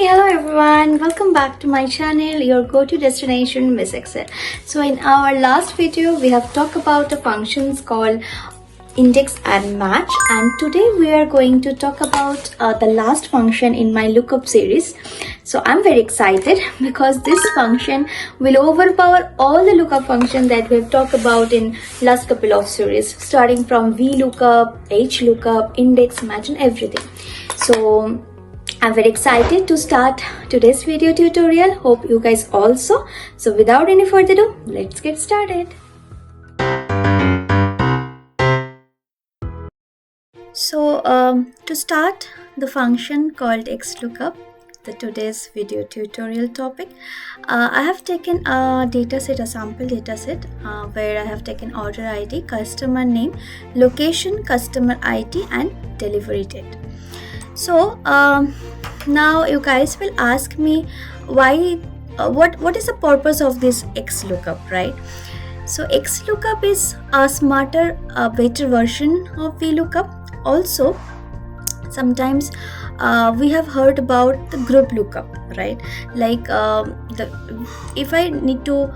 Hello everyone, welcome back to my channel, your go-to destination Miss Excel. So in our last video we have talked about the functions called index and match, and today we are going to talk about the last function in my lookup series. So I'm very excited because this function will overpower all the lookup functions that we've talked about in last couple of series, starting from VLOOKUP, Xlookup, index, match and everything. So I'm very excited to start today's video tutorial. Hope you guys also. So without any further ado, let's get started. So to start the function called Xlookup, the today's video tutorial topic, I have taken a dataset, a sample dataset, where I have taken order ID, customer name, location, customer ID and delivery date. So now you guys will ask me why what is the purpose of this Xlookup, right? So Xlookup is a smarter, better version of VLOOKUP. Also, sometimes we have heard about the group lookup, right? Like if I need to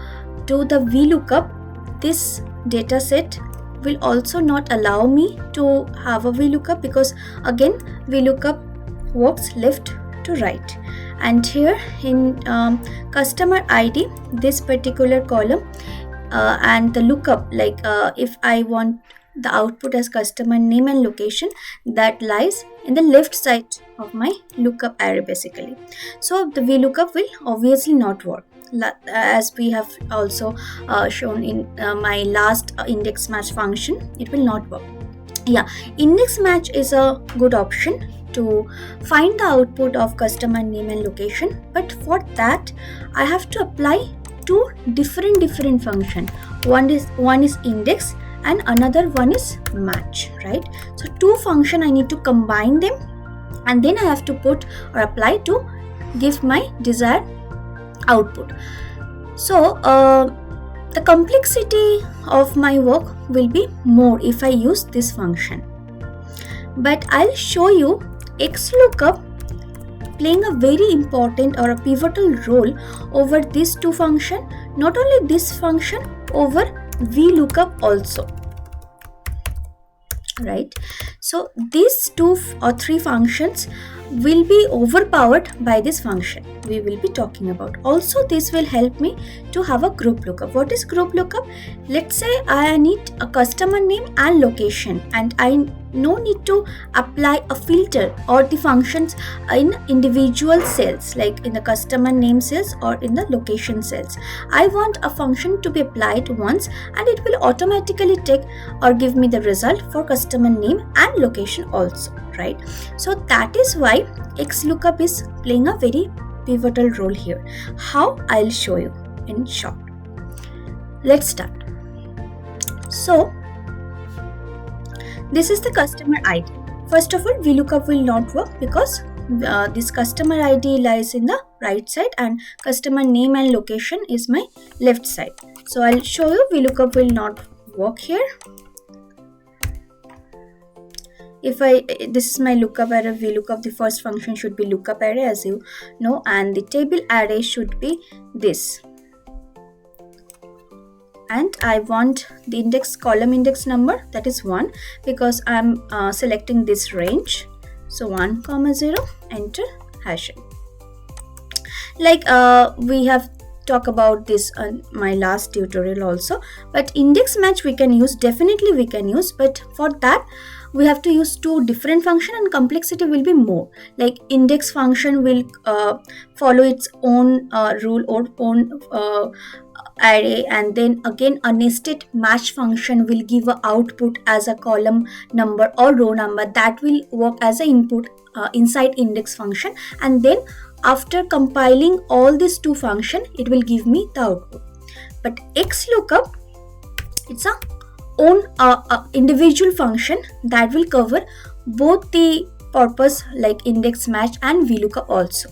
do the VLOOKUP, this data set will also not allow me to have a VLOOKUP, because again VLOOKUP works left to right. And here in customer ID, this particular column and the lookup, like if I want the output as customer name and location, that lies in the left side of my lookup array basically. So the VLOOKUP will obviously not work, as we have also shown in my last index match function. It will not work. Yeah, index match is a good option to find the output of customer name and location, but for that I have to apply two different function. One is index and another one is match, right? So two function I need to combine them, and then I have to put or apply to give my desired output. So the complexity of my work will be more if I use this function, but I'll show you Xlookup playing a very important or a pivotal role over these two function. Not only this function, over VLOOKUP also, right? So these two or three functions will be overpowered by this function we will be talking about. Also, this will help me to have a group lookup. What is group lookup? Let's say I need a customer name and location, and I no need to apply a filter or the functions in individual cells, like in the customer name cells or in the location cells. I want a function to be applied once and it will automatically take or give me the result for customer name and location also, right? So that is why Xlookup is playing a very pivotal role here. How? I'll show you in short. Let's start. So this is the customer ID. First of all, VLOOKUP will not work because this customer ID lies in the right side and customer name and location is my left side. So I'll show you VLOOKUP will not work here. If this is my lookup array, VLOOKUP, the first function should be lookup array, as you know, and the table array should be this. And I want the index column index number, that is 1, because I'm selecting this range. So 1, 0, enter hashing. Like we have talked about this on my last tutorial also, but index match we can use, definitely we can use, but for that we have to use two different function and complexity will be more. Like index function will follow its own rule or own array, and then again a nested match function will give a output as a column number or row number that will work as an input inside index function, and then after compiling all these two function it will give me the output. But Xlookup, it's a own individual function that will cover both the purpose like index match and VLOOKUP also.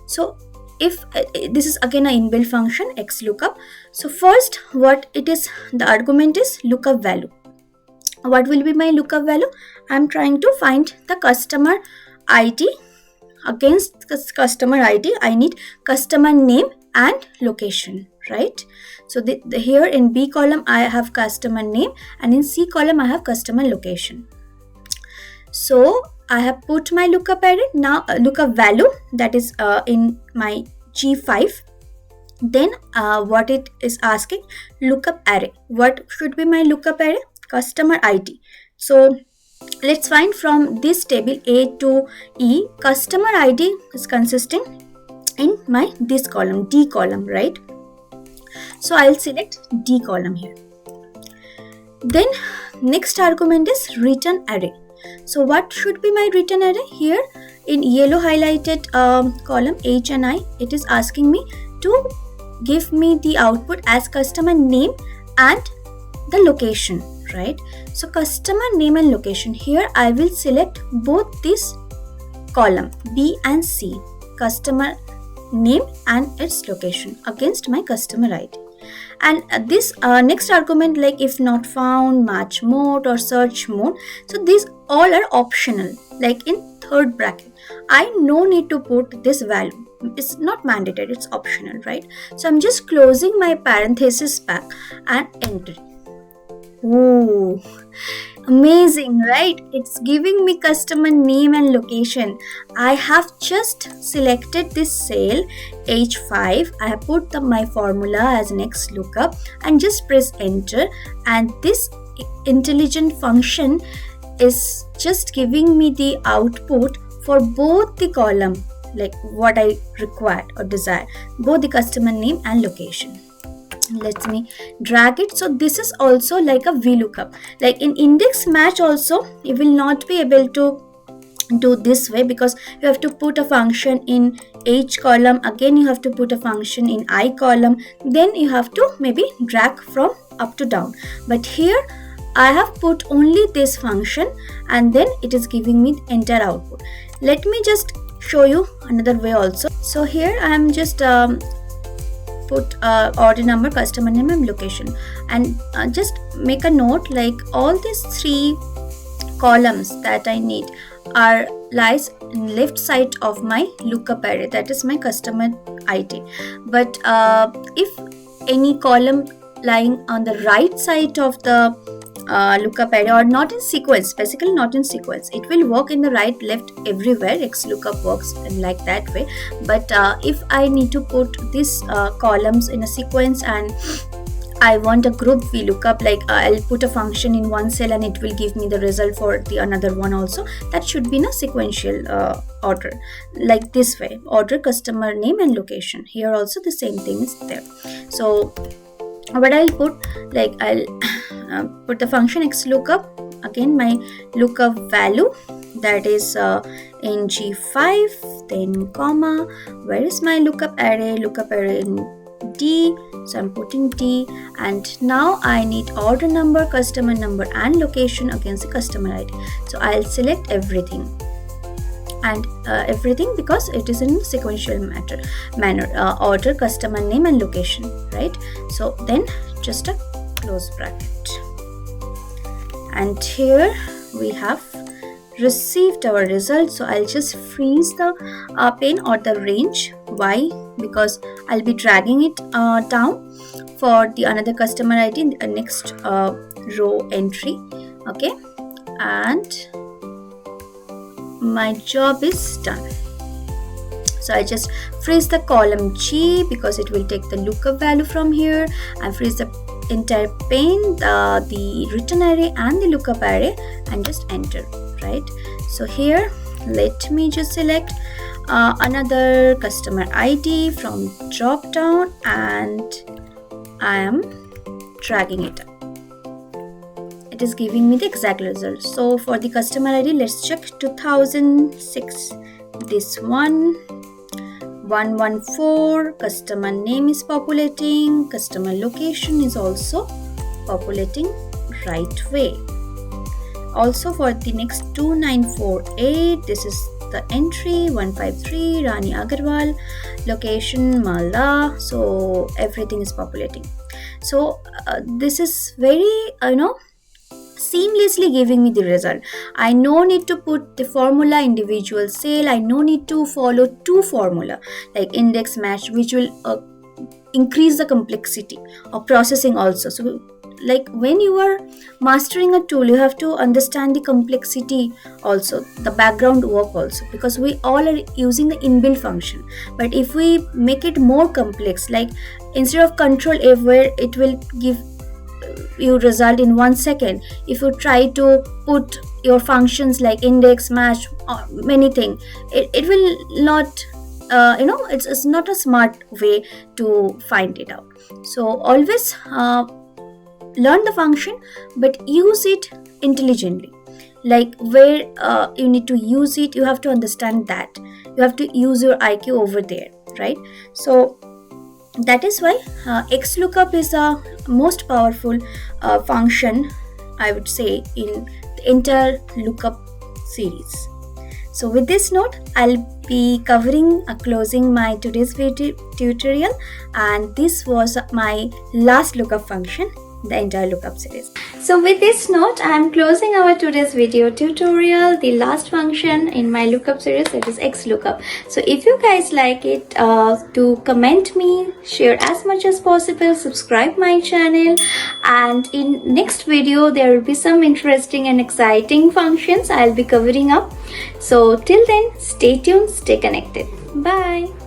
So if this is again an inbuilt function Xlookup. So first what it is, the argument is lookup value. What will be my lookup value? I'm trying to find the customer ID against customer ID, I need customer name and location, right? So here in B column I have customer name, and in C column I have customer location. So I have put my lookup array. Now lookup value, that is in my G5. Then what it is asking, lookup array. What should be my lookup array? Customer ID. So let's find from this table A to E, customer ID is consisting in my this column, D column, right? So I'll select D column here. Then next argument is return array. So what should be my return array? Here in yellow highlighted column H and I, it is asking me to give me the output as customer name and the location, right? So customer name and location, here I will select both this column B and C, customer name and its location against my customer ID. And this next argument, like if not found, match mode or search mode, so these all are optional. Like in third bracket, I no need to put this value. It's not mandatory, it's optional, right? So I'm just closing my parenthesis back and entering. Ooh, amazing, right? It's giving me customer name and location. I have just selected this cell H5. I have put my formula as an Xlookup and just press enter, and this intelligent function is just giving me the output for both the column, like what I required or desire, both the customer name and location. Let me drag it. So this is also like a VLOOKUP. Like in index match also, you will not be able to do this way, because you have to put a function in H column, again you have to put a function in I column, then you have to maybe drag from up to down. But here I have put only this function, and then it is giving me the entire output. Let me just show you another way also. So here I am just put order number, customer name and location, and just make a note, like all these three columns that I need are lies in left side of my lookup array, that is my customer ID. But if any column lying on the right side of the lookup array or not in sequence, basically not in sequence, it will work in the right left everywhere. Xlookup works in like that way. But if I need to put these columns in a sequence and I want a group VLOOKUP, like I'll put a function in one cell and it will give me the result for the another one also, that should be in a sequential order, like this way, order, customer name and location. Here also the same thing is there. So what I'll put, like I'll put the function Xlookup, again my lookup value, that is in G5, then comma, where is my lookup array in D, so I'm putting D, and now I need order number, customer number and location against the customer ID. So I'll select everything and everything, because it is in sequential manner, order, customer name and location, right? So then just a close bracket, and here we have received our result. So I'll just freeze the pane or the range. Why? Because I'll be dragging it down for the another customer ID in the next row entry. Okay, and my job is done. So I just freeze the column G because it will take the lookup value from here. I freeze the entire pane, the return array and the lookup array, and just enter, right? So here let me just select another customer ID from drop down, and I am dragging it up. It is giving me the exact result. So for the customer ID, let's check 2006, this one, 114, customer name is populating, customer location is also populating right way. Also for the next 2948, this is the entry 153, Rani Agarwal, location Malda, so everything is populating. So this is very seamlessly giving me the result. I no need to put the formula individual cell. I no need to follow two formula like index match, which will increase the complexity of processing also. So like when you are mastering a tool, you have to understand the complexity also, the background work also, because we all are using the inbuilt function. But if we make it more complex, like instead of control F where it will give you result in 1 second, if you try to put your functions like index match or many things, it will not it's not a smart way to find it out. So always learn the function, but use it intelligently. Like where you need to use it, you have to understand that you have to use your IQ over there, right? So that is why Xlookup is a most powerful function, I would say, in the entire lookup series. So with this note, I'll be closing my today's video tutorial, and this was my last lookup function, the entire lookup series. So with this note, I am closing our today's video tutorial, the last function in my lookup series, that is Xlookup. So if you guys like it, to comment me, share as much as possible, subscribe my channel, and in next video there will be some interesting and exciting functions I'll be covering up. So till then, stay tuned, stay connected. Bye.